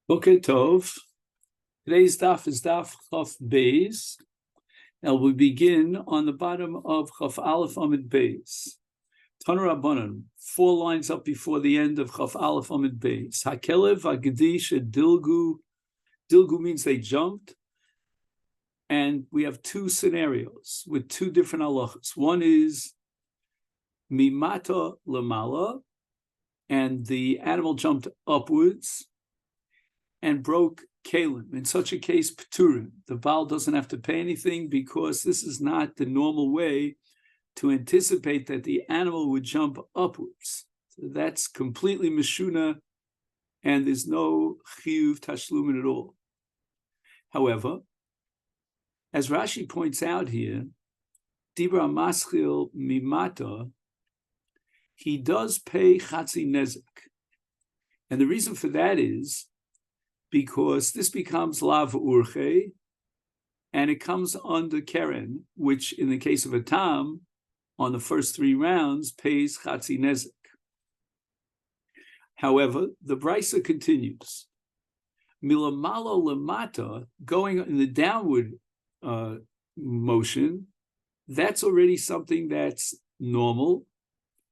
Okay, Tov. Today's daf is daf Chaf Beis, and we begin on the bottom of Chaf Aleph Amid Beis. Tana Rabbanan, 4 lines up before the end of Chaf Aleph Amid Beis. Hakelev Agdi Shedilgu. Dilgu means they jumped, and we have 2 scenarios with 2 different halachas. One is Mimata Lamala, and the animal jumped upwards and broke kalim. In such a case, pturim. The Baal doesn't have to pay anything because this is not the normal way to anticipate that the animal would jump upwards. So that's completely meshuna, and there's no chiyuv tashlumin at all. However, as Rashi points out here, Dibra Maschil Mimata, he does pay chatzi nezek. And the reason for that is because this becomes lav urche, and it comes under keren, which in the case of a tam, on the first 3 rounds, pays chatzi nezek. However, the brisa continues. Milamalo lemata, going in the downward motion, that's already something that's normal,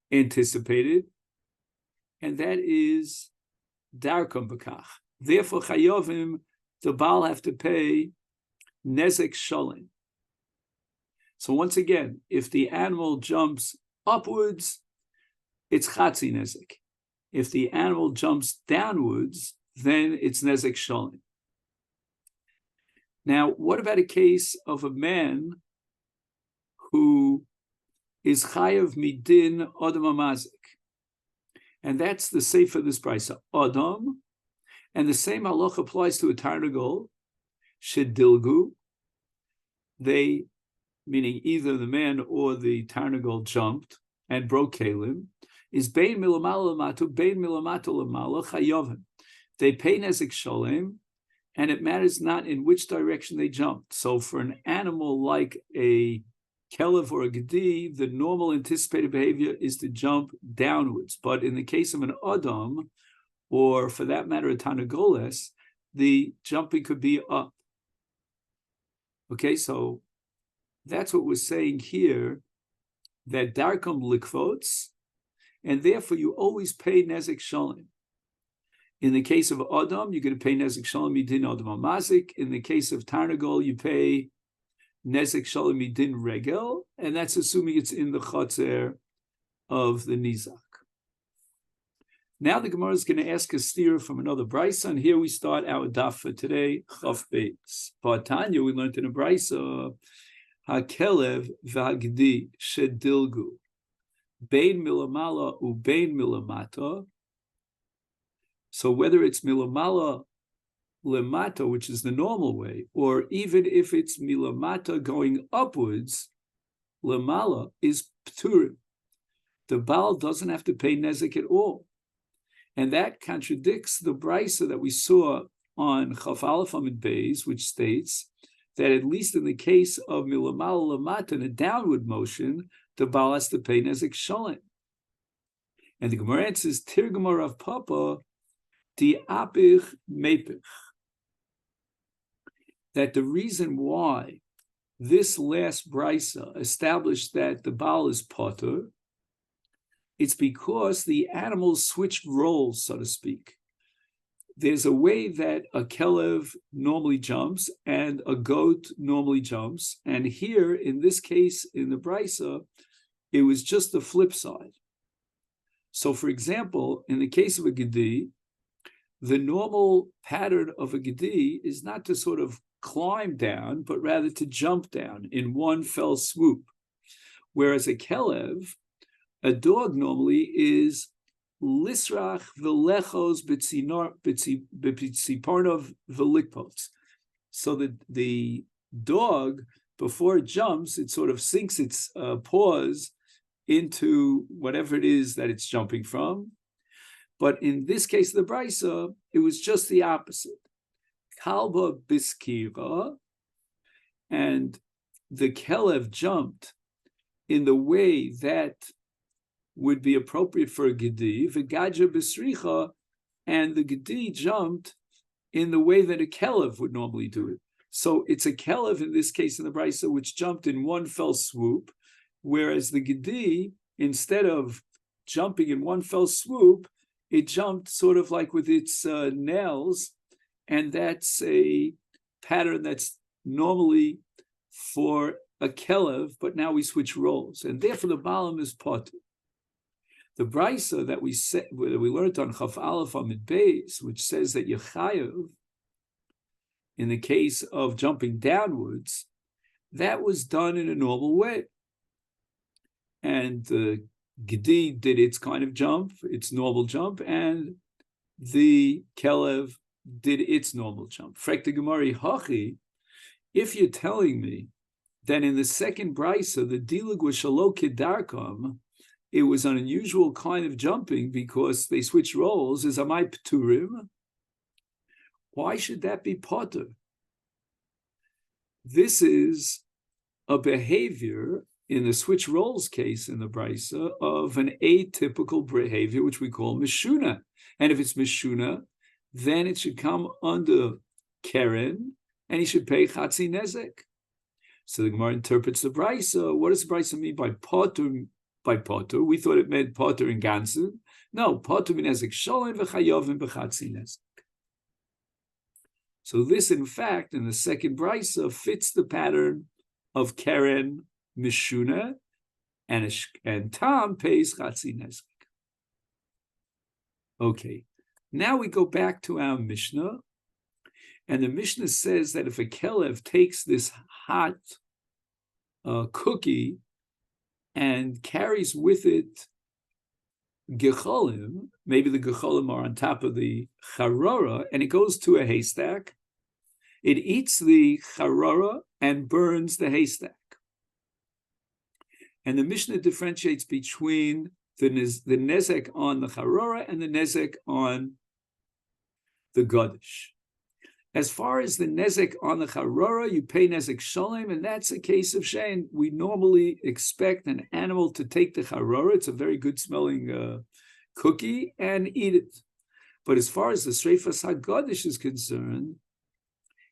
anticipated, and that is darkam b'kach. Therefore, chayovim, the Baal have to pay nezek shalim. So once again, if the animal jumps upwards, it's chatzi nezek. If the animal jumps downwards, then it's nezek shalim. Now, what about a case of a man who is chayav midin adam amazik? And that's the seif of this brisa, adam. And the same halach applies to a tarnagol, shedilgu. They, meaning either the man or the tarnagol jumped and broke kalim, is bein milamala lamatu, bein milamatu lamala chayovim. They pay nezek shalem, and it matters not in which direction they jumped. So for an animal like a kelev or a gedi, the normal anticipated behavior is to jump downwards. But in the case of an adam, or for that matter, a tanagoles, the jumping could be up. Okay, so that's what we're saying here, that darkam likvots, and therefore you always pay nezek shalim. In the case of Adam, you're going to pay nezek shalim midin Adam amazik. In the case of tarnagol, you pay nezek shalim midin regel, and that's assuming it's in the chotzer of the nizak. Now the Gemara is going to ask a steer from another brisa, and here we start our daf for today, Chaf Beis. But Tanya, we learned in a brisa, hakelev v'hagdi shedilgu, bein milamala u bein milamata. So whether it's milamala lemata, which is the normal way, or even if it's milamata going upwards, lemala is pturim. The Baal doesn't have to pay nezek at all. And that contradicts the brisa that we saw on Chaf Aleph Amid Beis, which states that at least in the case of milamala lamata, in a downward motion, the Baal has to pay nezek shalim. And the Gemara answers, Tirgama Rav Papa, di apich mepich. That the reason why this last brisa established that the Baal is potter, it's because the animals switched roles, so to speak. There's a way that a kelev normally jumps and a goat normally jumps. And here, in this case, in the brisa, it was just the flip side. So, for example, in the case of a gedi, the normal pattern of a gedi is not to sort of climb down, but rather to jump down in one fell swoop. Whereas a kelev, a dog normally is lisrach v'lechos b'tziparnov v'likpot. So that the dog, before it jumps, it sort of sinks its paws into whatever it is that it's jumping from. But in this case of the brisa, it was just the opposite. Kalba biskira, and the kelev jumped in the way that would be appropriate for a gedi, v'gadja b'sricha, and the gedi jumped in the way that a kelev would normally do it. So it's a kelev in this case in the brisa which jumped in one fell swoop, whereas the gedi, instead of jumping in one fell swoop, it jumped sort of like with its nails, and that's a pattern that's normally for a kelev, but now we switch roles, and therefore the balam is potter. The brisa that we learned on Chaf Aleph Amid Beis, which says that Yechayev, in the case of jumping downwards, that was done in a normal way. And the Gedi did its kind of jump, its normal jump, and the Kelev did its normal jump. Frekta Gemari Hachi, if you're telling me that in the second brisa, the Dilig was Shalo Kedarkam, it was an unusual kind of jumping because they switched roles, is Amai Pturim, why should that be potter? This is a behavior in the switch roles case in the brisa of an atypical behavior, which we call mishuna. And if it's mishuna, then it should come under keren, and he should pay chatzi nezek. So the Gemara interprets the brisa. What does the brisa mean by potter? By potter, we thought it meant potter in ganzen. No, potter min nezek sholem v'chayovim b'chatzi nezek. So this, in fact, in the second brisa, fits the pattern of keren mishuna, and Tom pays chatzi nezek. Okay, now we go back to our Mishnah, and the Mishnah says that if a kelev takes this hot cookie and carries with it gecholim, maybe the gecholim are on top of the charora, and it goes to a haystack, it eats the charora and burns the haystack. And the Mishnah differentiates between the nezek on the charora and the nezek on the gadish. As far as the nezek on the charora, you pay nezek sholem, and that's a case of shein. We normally expect an animal to take the charora, it's a very good smelling cookie, and eat it. But as far as the sreifas hagadish is concerned,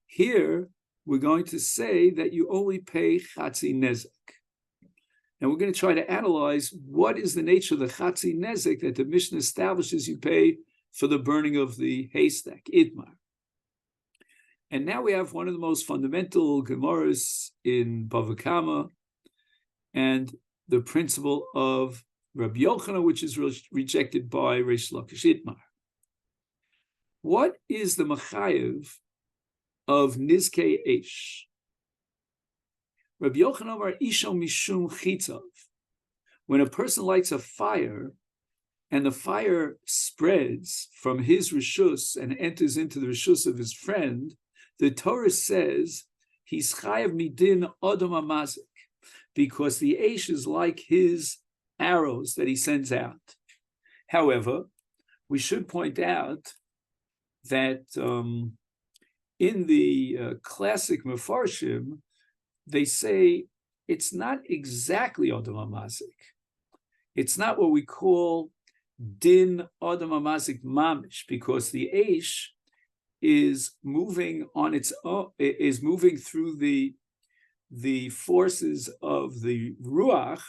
here we're going to say that you only pay chatzi nezek. And we're going to try to analyze what is the nature of the chatzi nezek that the Mishnah establishes you pay for the burning of the haystack, itmar. And now we have one of the most fundamental Gemaras in Bava Kamma, and the principle of Rabbi Yochanan, which is rejected by Reish Lakish Itmar. What is the machayev of nizkei eish? Rabbi Yochanan Amar isho mishum chitzav. When a person lights a fire, and the fire spreads from his rishus and enters into the rishus of his friend, the Torah says he's chayav midin odom amazik, because the eish is like his arrows that he sends out. However, we should point out that in the classic mefarshim, they say it's not exactly odom amazik. It's not what we call din odom amazik mamish, because the eish is moving on its own, is moving through the forces of the ruach,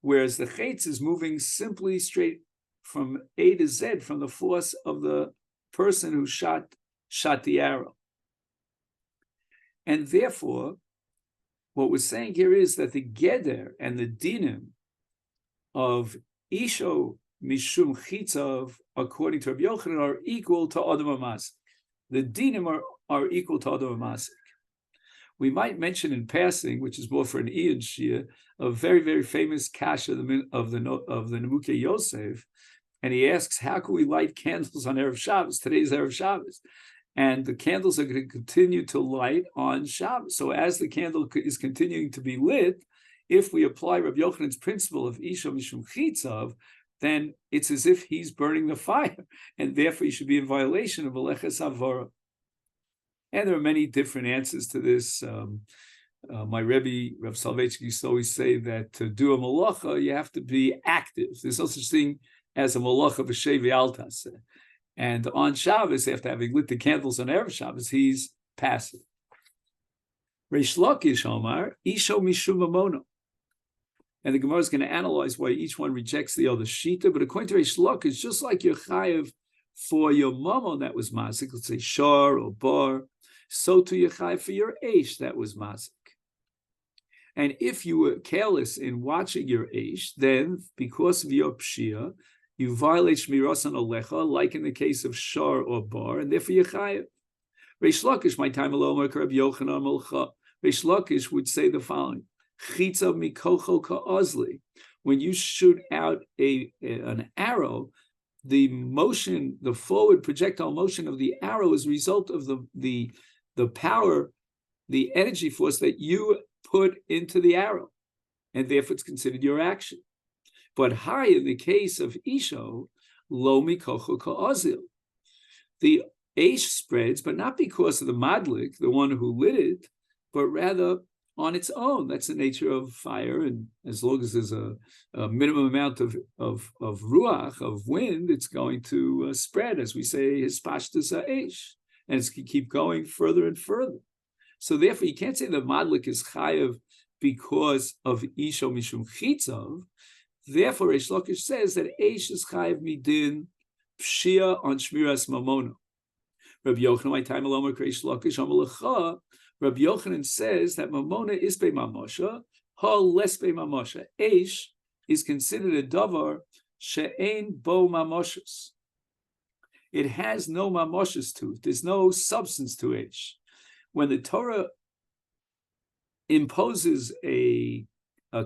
whereas the chetz is moving simply straight from A to Z, from the force of the person who shot the arrow. And therefore, what we're saying here is that the geder and the dinim of isho mishum chitzav, according to Rabbi Yochanan, are equal to Adam Amasik. The dinim are equal to Adam Amasik. We might mention in passing, which is more for an Ian Shia, a very, very famous kasha of the Nemukei Yosef, and he asks, how can we light candles on Erev Shabbos? Today's Erev Shabbos. And the candles are going to continue to light on Shabbos. So as the candle is continuing to be lit, if we apply Rabbi Yochanan's principle of Isha Mishum Chitzav, then it's as if he's burning the fire, and therefore he should be in violation of Aleches Avara. And there are many different answers to this. My Rebbe, Rav Soloveitchik, used to always say that to do a malacha, you have to be active. There's no such thing as a malacha b'shevi altas. And on Shabbos, after having lit the candles on Erev Shabbos, he's passive. Reish Lakish Omar, Isho Mishum Mamono. And the Gemara is going to analyze why each one rejects the other shita. But according to Reish Lakish, just like your chayev for your mamon that was mazik, let's say shar or bar, so too your chayev for your eish that was mazik. And if you were careless in watching your eish, then because of your pshia, you violate shmiras on alecha, like in the case of shar or bar, and therefore you're chayev. Reish Lakish, my time alone, Rabbi Yochanan Malcha. Reish Lakish would say the following: Chitza mikocho ka'ozli. When you shoot out an arrow, the motion, the forward projectile motion of the arrow is a result of the power, the energy force that you put into the arrow, and therefore it's considered your action. But high in the case of Isho, lo mikocho ka'ozil. The Aish spreads, but not because of the madlik, the one who lit it, but rather on its own. That's the nature of fire, and as long as there's a minimum amount of ruach, of wind, it's going to spread, as we say, hispashtus ha'esh, and it's going to keep going further and further. So therefore, you can't say the madlik is chayav because of isho mishum chitzav. Therefore, Reish Lakish says that eish is chayav midin pshia on shmiras mamona. Rabbi Yochanan, my time alone, Reish Lakish amalecha. Rabbi Yochanan says that mamona is be mamosha, ha less be mamosha. Eish is considered a davar she'ein bo mamoshas. It has no mamoshas to it. There's no substance to eish. When the Torah imposes a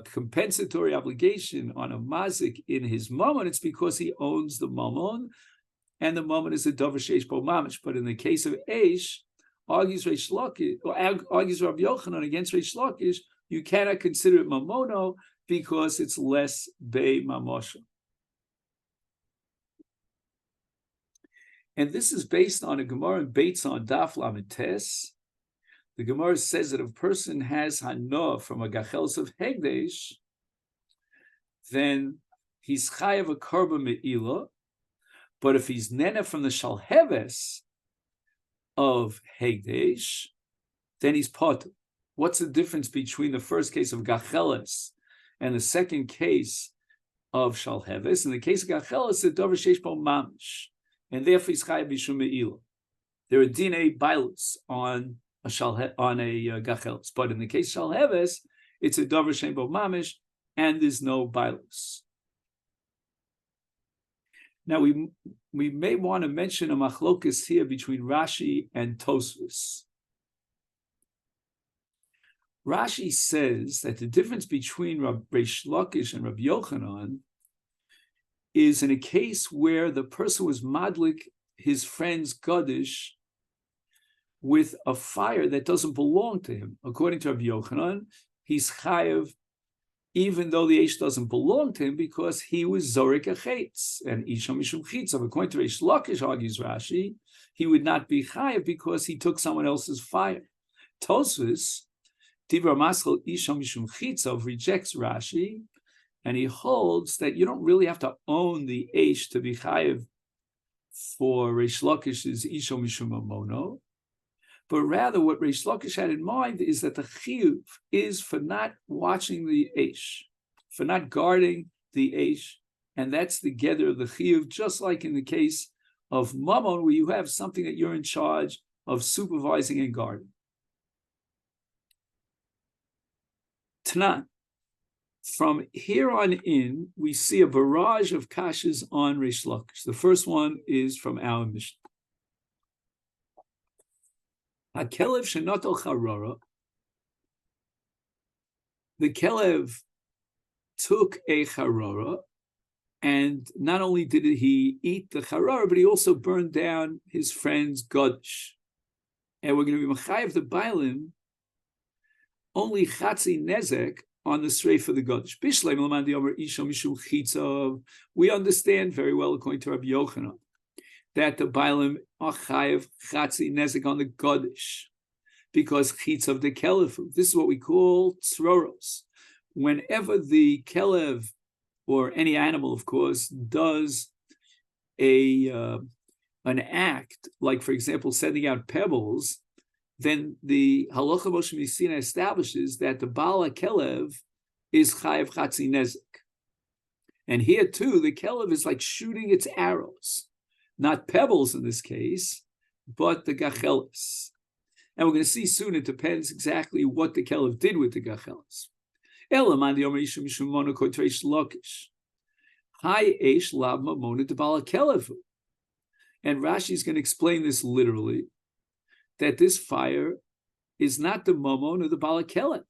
compensatory obligation on a mazik in his mammon, it's because he owns the mammon, and the mammon is a davar sheish bo mamish. But in the case of eish, argues Reish Lakish, or argues Rabbi Yochanan against Reish Lakish, you cannot consider it mamono because it's less bei mamosha. And this is based on a Gemara in Beitz on Daf Lamed Tes. The Gemara says that if a person has hanoah from a gachelos of hegdesh, then he's chayav a korban me'ilah. But if he's nena from the shalheves of hegdesh, then he's potter. What's the difference between the first case of gacheles and the second case of shalheves? In the case of gacheles, the davar sheish bo mamish, and therefore he's chayav mishum me'ilah. There are dinei bailus on a gacheles, but in the case of shalheves, it's a davar shein bo mamish, and there's no bailus. Now we may want to mention a machlokas here between Rashi and Tosfos. Rashi says that the difference between Reish Lakish and Rabbi Yochanan is in a case where the person was madlik his friend's gadish with a fire that doesn't belong to him. According to Rabbi Yochanan, he's chayav even though the eish doesn't belong to him because he was zorik a chetz and isha mishum chitzav. According to Reish Lakish, argues Rashi, he would not be chayav because he took someone else's fire. Tosfos, Divra Maschel isha mishum chitzav, rejects Rashi, and he holds that you don't really have to own the eish to be chayav for Reish Lakish's isha mishum amono. But rather, what Reish Lakish had in mind is that the chiyuv is for not watching the eish, for not guarding the eish, and that's the gather of the chiyuv, just like in the case of mammon, where you have something that you're in charge of supervising and guarding. Tanan. From here on in, we see a barrage of kashas on Reish Lakish. The first one is from our Mishnah. HaKelev shenotol charora. The Kelev took a charora, and not only did he eat the charora, but he also burned down his friend's gadish. And we're going to be mechayev the bailim only chatzi nezek on the sreif of the gadish. Bishleim l'mandi omer isha mishum chitzav. We understand very well, according to Rabbi Yochanan, that the bailim are chayev chatzi nezek on the gadish because chitzav the kelev. This is what we call tzroros. Whenever the kelev or any animal, of course, does a an act, like for example, sending out pebbles, then the Halacha Moshe Misina establishes that the Baal HaKelev is Chayev Chatzi Nezik. And here too, the Kelev is like shooting its arrows, not pebbles in this case, but the Gachelis. And we're going to see soon, it depends exactly what the Kelev did with the Gachelis. And Rashi is going to explain this literally, that this fire is not the Mamon of the Baal HaKelev.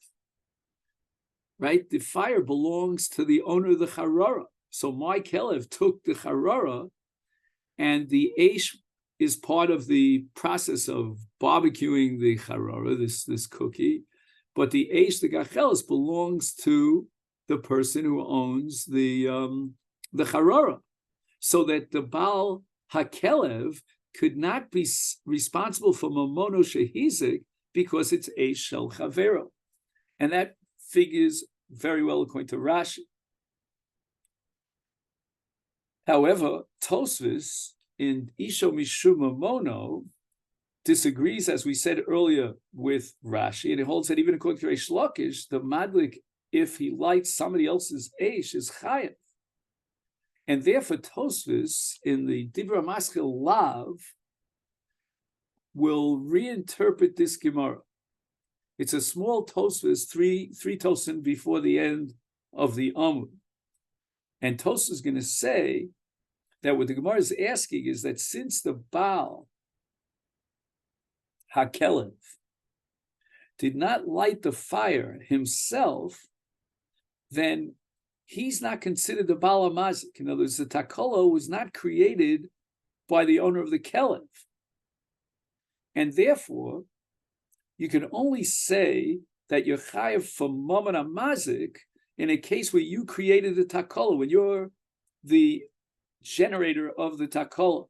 Right? The fire belongs to the owner of the Charara. So my Kelev took the Charara, and the Eish is part of the process of barbecuing the Charara, this cookie. But the Eish, the Gachelis, belongs to the person who owns the Charara. So that the Baal HaKelev could not be responsible for Mamono Shehizik because it's Eish Shel Chavero. And that figures very well according to Rashi. However, Tosfos in Isho Mishum Mamono disagrees, as we said earlier, with Rashi, and it holds that even according to Reish Lakish, the Madlik, if he lights somebody else's Eish, is Chayev. And therefore, Tosfos in the Dibra Maskil Lav will reinterpret this Gemara. It's a small Tosfos, three Tosim before the end of the Amud. And Tosfos is going to say that what the Gemara is asking is that since the Baal HaKelev did not light the fire himself, then he's not considered the Baal HaMazik. In other words, the Takolo was not created by the owner of the Kelev. And therefore, you can only say that you're chayav for Mammon HaMazik in a case where you created the Takolo, when you're the generator of the Takolo.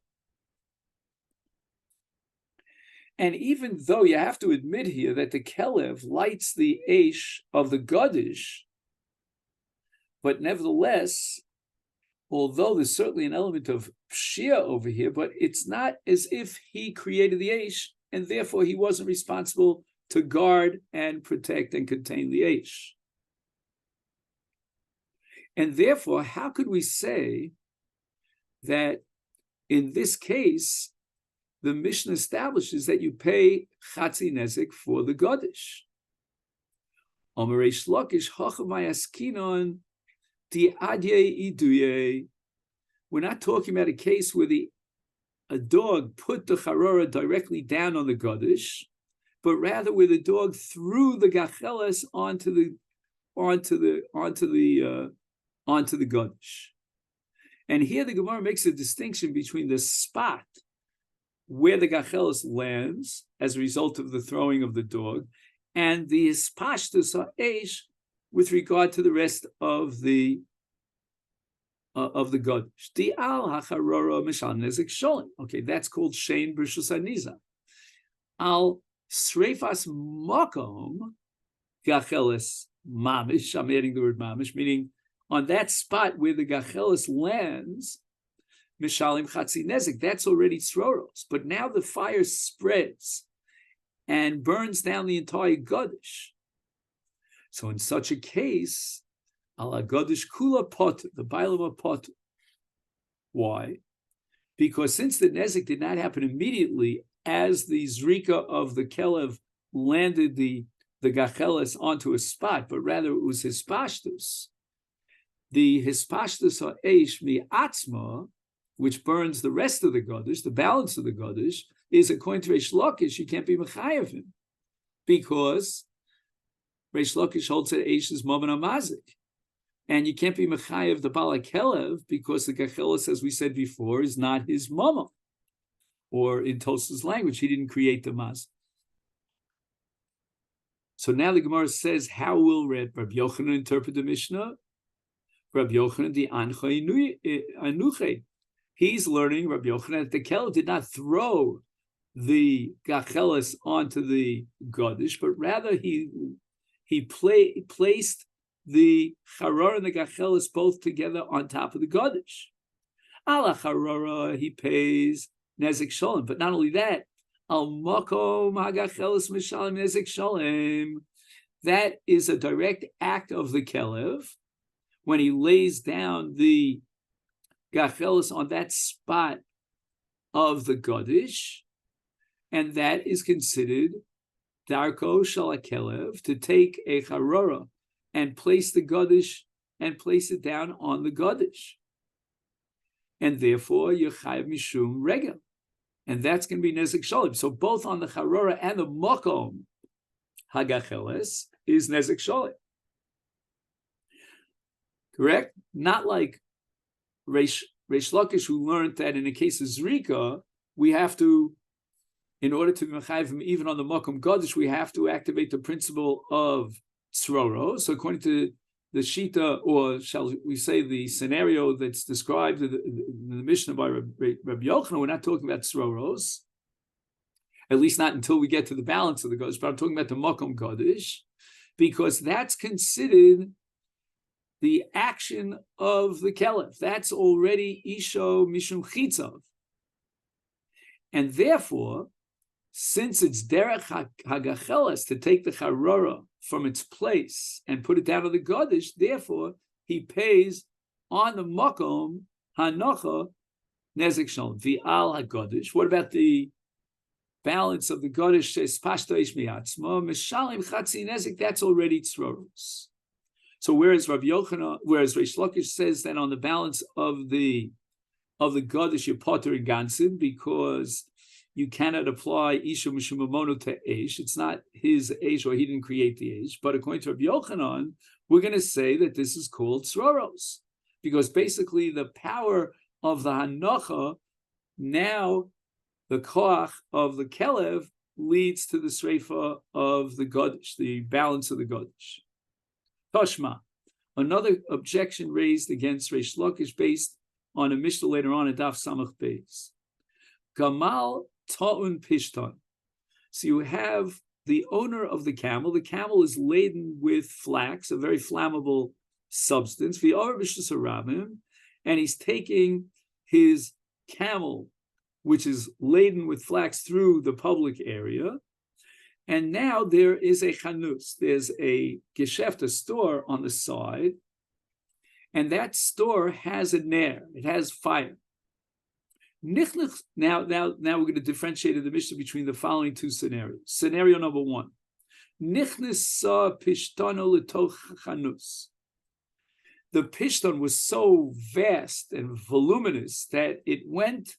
And even though you have to admit here that the Kelev lights the Eish of the Godish, but nevertheless, although there's certainly an element of Pshia over here, but it's not as if he created the Eish, and therefore he wasn't responsible to guard and protect and contain the Eish. And therefore, how could we say that in this case, the Mishnah establishes that you pay Chatzi Nezik for the Godish? Omereish Lakish, Hachamay Askinon, Di Adye Iduye. We're not talking about a case where a dog put the Charora directly down on the Godish, but rather where the dog threw the Gacheles onto the Godish. And here the Gemara makes a distinction between the spot where the Gacheles lands as a result of the throwing of the dog and the Hispashtus Ha'esh with regard to the rest of the Godish. Di'al hacharora mishal nezik sholim. Okay, that's called shein b'rshus haniza. Al sreifas makom gacheles mamish. I'm adding the word mamish, meaning on that spot where the gacheles lands, mishalim chatzi nezik. That's already tzroros. But now the fire spreads and burns down the entire Godish. So in such a case, ala Godish kula pot, the bailam pot. Why? Because since the nezik did not happen immediately as the zrika of the kelev landed the gacheles onto a spot, but rather it was hispashtus. The hispashtus ha'esh mi'atzma, which burns the rest of the Godish, the balance of the Godish, is according to Reish Lakish, you can't be mechayev him, because Reish Lakish holds that Eish is Mammon HaMazik. And you can't be mechayev the Baal HaKelev because the Gacheles, as we said before, is not his Mammon. Or in Tosfos' language, he didn't create the Mazik. So now the Gemara says, how will Rabbi Yochanan interpret the Mishnah? Rabbi Yochanan the Anuche. He's learning, Rabbi Yochanan, that the Kelev did not throw the Gacheles onto the Godish, but rather he placed the Charora and the Gacheles both together on top of the Godish. Ala Charora, he pays nezek shalom. But not only that, al makom hagacheles mishalim nezek shalom. That is a direct act of the kelev when he lays down the gacheles on that spot of the godish, and that is considered darko shel kelev, to take a charora and place the godish and place it down on the godish, and therefore you're chayav mishum regel, and that's going to be nezek shalom. So both on the charora and the makom hagacheles is nezek shalom. Correct? Not like Reish Lakish, who learned that in the case of Zrika, we have to, in order to be mechayiv even on the makom godish, we have to activate the principle of tzroro. So according to the shita, or shall we say the scenario that's described in the Mishnah by Rabbi Yochanan, we're not talking about tzroros, at least not until we get to the balance of the godish, but I'm talking about the makom godish, because that's considered the action of the kelef. That's already isho mishum chitzav. And therefore, since it's derech hagacheles to take the charora from its place and put it down on the godish, therefore he pays on the makom hanocha nezek shalom v'al hagodish. What about the balance of the godish? Says pashto ish miatzma mishalim chatzi nezek. That's already tzroros. So whereas Reish Lakish says that on the balance of the godish you're potter in gansin, because you cannot apply isha mishumamono to eish. It's not his eish, or he didn't create the eish. But according to Rabbi Yochanan, we're going to say that this is called tzroros, because basically the power of the hanocha, now the koach of the kelev, leads to the sreifa of the godish, the balance of the godish. Toshma, another objection raised against Reish Lakish based on a Mishnah later on in Daf Samach Beis. Gamal ta'un pishton. So you have the owner of the camel. The camel is laden with flax, a very flammable substance. And he's taking his camel, which is laden with flax, through the public area. And now there is a chanus, there's a gesheft, a store on the side, and that store has a ner, it has fire. Now we're going to differentiate in the Mishnah between the following two scenarios. Scenario number one, Nichnesa pishtano letoch chanus. The pishton was so vast and voluminous that it went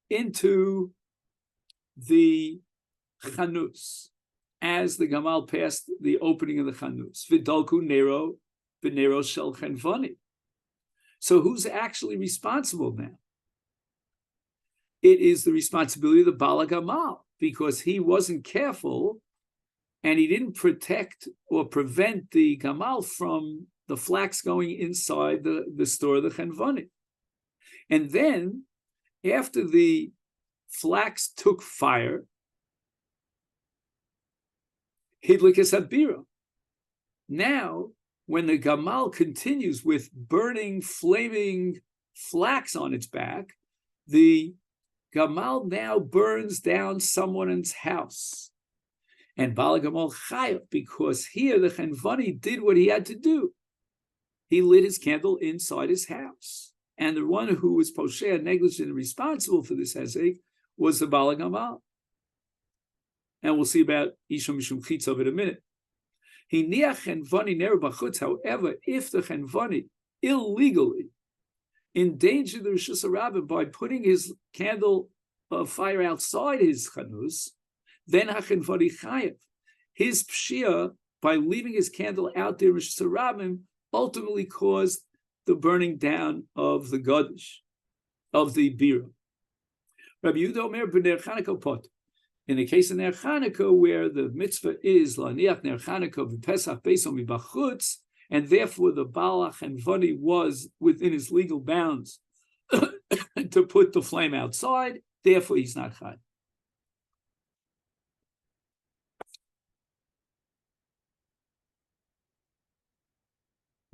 into the chanus as the gamal passed the opening of the chanus. Vidalku nero b'nero shel chenvani. So who's actually responsible now? It is the responsibility of the Bala Gamal, because he wasn't careful and he didn't protect or prevent the Gamal from the flax going inside the store of the chenvani. And then, after the flax took fire, Hidlikas Habira. Now, when the Gamal continues with burning, flaming flax on its back, the Gamal now burns down someone's house. And Bala Gamal Chayav, because here the Chenvani did what he had to do. He lit his candle inside his house. And the one who was Poshea, negligent, and responsible for this hezek was the Bala Gamal. And we'll see about Isha Mishum Chitzav in a minute. However, if the Chenvani illegally endangered the Rishus HaRabim by putting his candle of fire outside his chanus, then HaChenvani Chayev. His pshia, by leaving his candle out there in Rishus HaRabim, ultimately caused the burning down of the Godish, of the Bira. Rabbi Yehuda Omer b'ner Chanukah pot. In the case of Ner Chanukah, where the mitzvah is laniach Ner Chanukah v'Pesach beisom mibachutz, and therefore the Balach and Vani was within his legal bounds to put the flame outside, therefore he's not chai.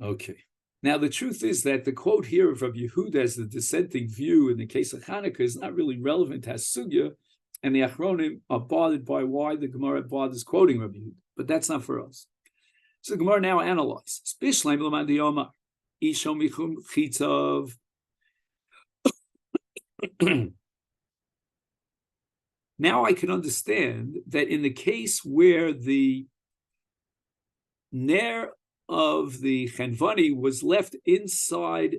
Okay. Now, the truth is that the quote here of Rabbi Yehuda as the dissenting view in the case of Hanukkah is not really relevant to Sugya, and the Achronim are bothered by why the Gemara bothers quoting Rabbi Yehuda, but that's not for us. So the Gemara now analyzes. Bishleim l'man diyomar, isho michum chitzav. Now I can understand that in the case where the ner of the Chenvani was left inside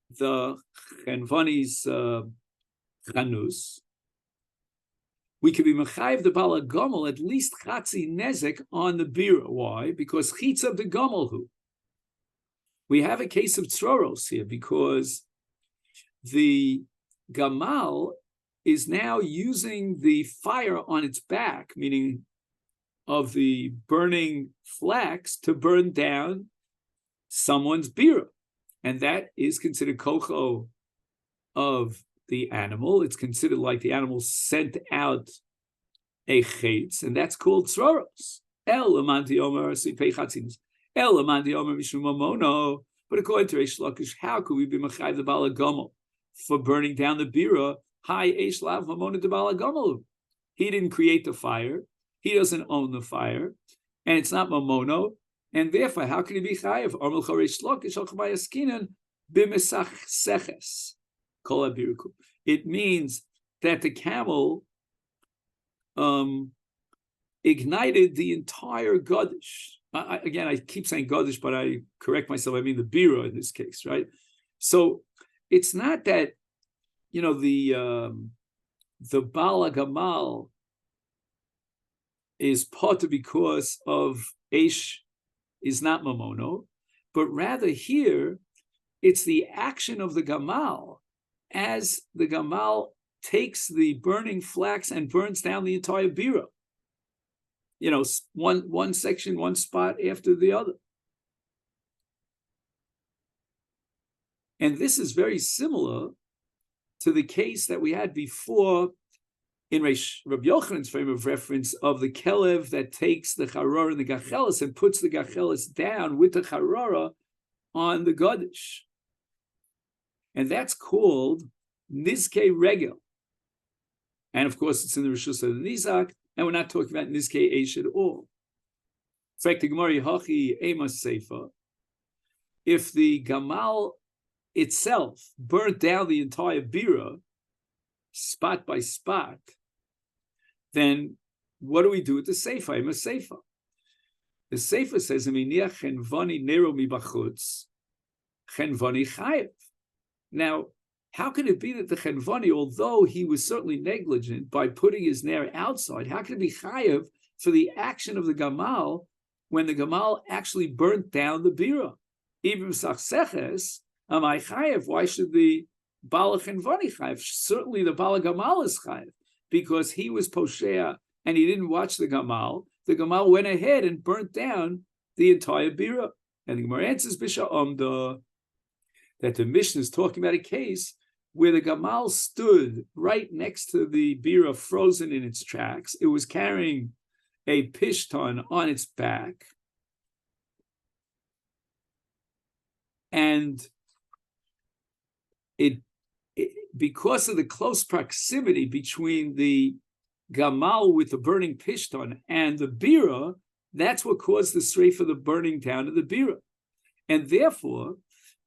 the Chenvani's chanus, we could be mechayiv the bala gomel at least chatzi nezek on the bira. Why? Because chitzav the gomelhu. We have a case of tzroros here because the gamal is now using the fire on its back, meaning of the burning flax, to burn down someone's bira. And that is considered kocho of the animal. It's considered like the animal sent out a chetz, and that's called tzroros. El amanti omer sipei chatzinus. El amanti omer mishum mamono. But according to Reish Lakish, how could we be mechayiv the bala gomel for burning down the bira? Hi eish lav mamona de bala gomel. He didn't create the fire. He doesn't own the fire, and it's not mamono, and therefore, how can he be chayiv? Armel Reish Lakish al chavayaskinan b'mesach seches. It means that the camel ignited the entire Gadish. Again, I keep saying Gadish, but I correct myself. I mean the bira in this case, right? So it's not that, the Bala Gamal is potter because of Eish is not Mamono, but rather here it's the action of the Gamal as the Gamal takes the burning flax and burns down the entire bira. One section, one spot after the other. And this is very similar to the case that we had before in Rabbi Yochanan's frame of reference of the kelev that takes the charora and the gachelis and puts the gachelis down with the charora on the gadish. And that's called nizke regel. And of course, it's in the Rishus of the Nizak, and we're not talking about nizke eish at all. In fact, the Gemara Hachi Ema Seifa, if the Gamal itself burnt down the entire bira, spot by spot, then what do we do with the Seifa? Ema Seifa. The Seifa says, "Aminiach chenvani nero mibachutz, chenvani chayev." Now, how can it be that the chenvani, although he was certainly negligent by putting his ner outside, how can it be chayev for the action of the gamal when the gamal actually burnt down the bira? Even sachseches, am I chayev? Why should the bala chenvani chayev? Certainly the bala gamal is chayev because he was poshea and he didn't watch the gamal. The gamal went ahead and burnt down the entire bira. And the Gemara answers Bisha Omda that the Mishnah is talking about a case where the gamal stood right next to the bira, frozen in its tracks. It was carrying a pishton on its back, and it because of the close proximity between the gamal with the burning pishton and the bira, that's what caused the strafe of the burning down of the bira, and therefore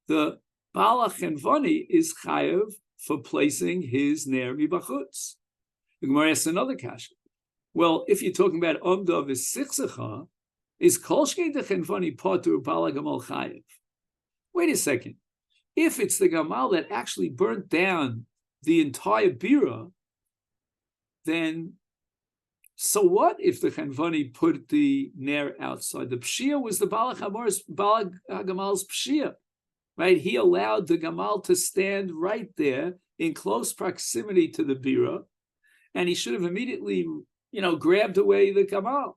the Bala Chenvani is chayev for placing his ner mibachutz. The Gemara asks another kasha. Well, if you're talking about omda v'sichsecha, is kolshkei de Chenvani potur Bala Gamal chayev? Wait a second. If it's the Gamal that actually burnt down the entire bira, then so what if the Chenvani put the ner outside? The pshia was the Bala Gamal's pshia. Right, he allowed the gamal to stand right there in close proximity to the bira, and he should have immediately, grabbed away the gamal.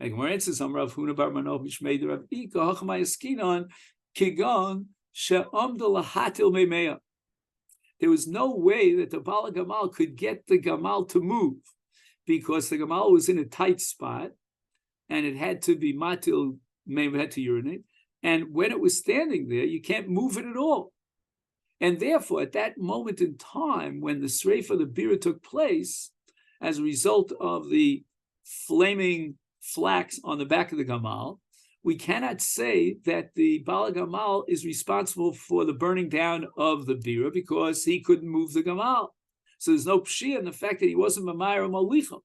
Like more answers, Rav Huna bar Manoch mishmei Rav Ika hachmayaskinon kigon she'amda lahatil meimea. There was no way that the bala gamal could get the gamal to move because the gamal was in a tight spot, and it had to be matil meimea, had to urinate. And when it was standing there, you can't move it at all. And therefore, at that moment in time, when the Sreifa, the Bira, took place, as a result of the flaming flax on the back of the Gamal, we cannot say that the Bala Gamal is responsible for the burning down of the Bira because he couldn't move the Gamal. So there's no pshia in the fact that he wasn't Mamayr Malichim.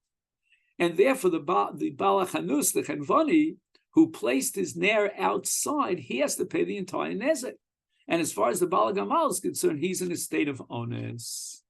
And therefore, the Bala Chanus, the Chanvani, who placed his Ner outside, he has to pay the entire Nezek. And as far as the Bala Gamal is concerned, he's in a state of onus.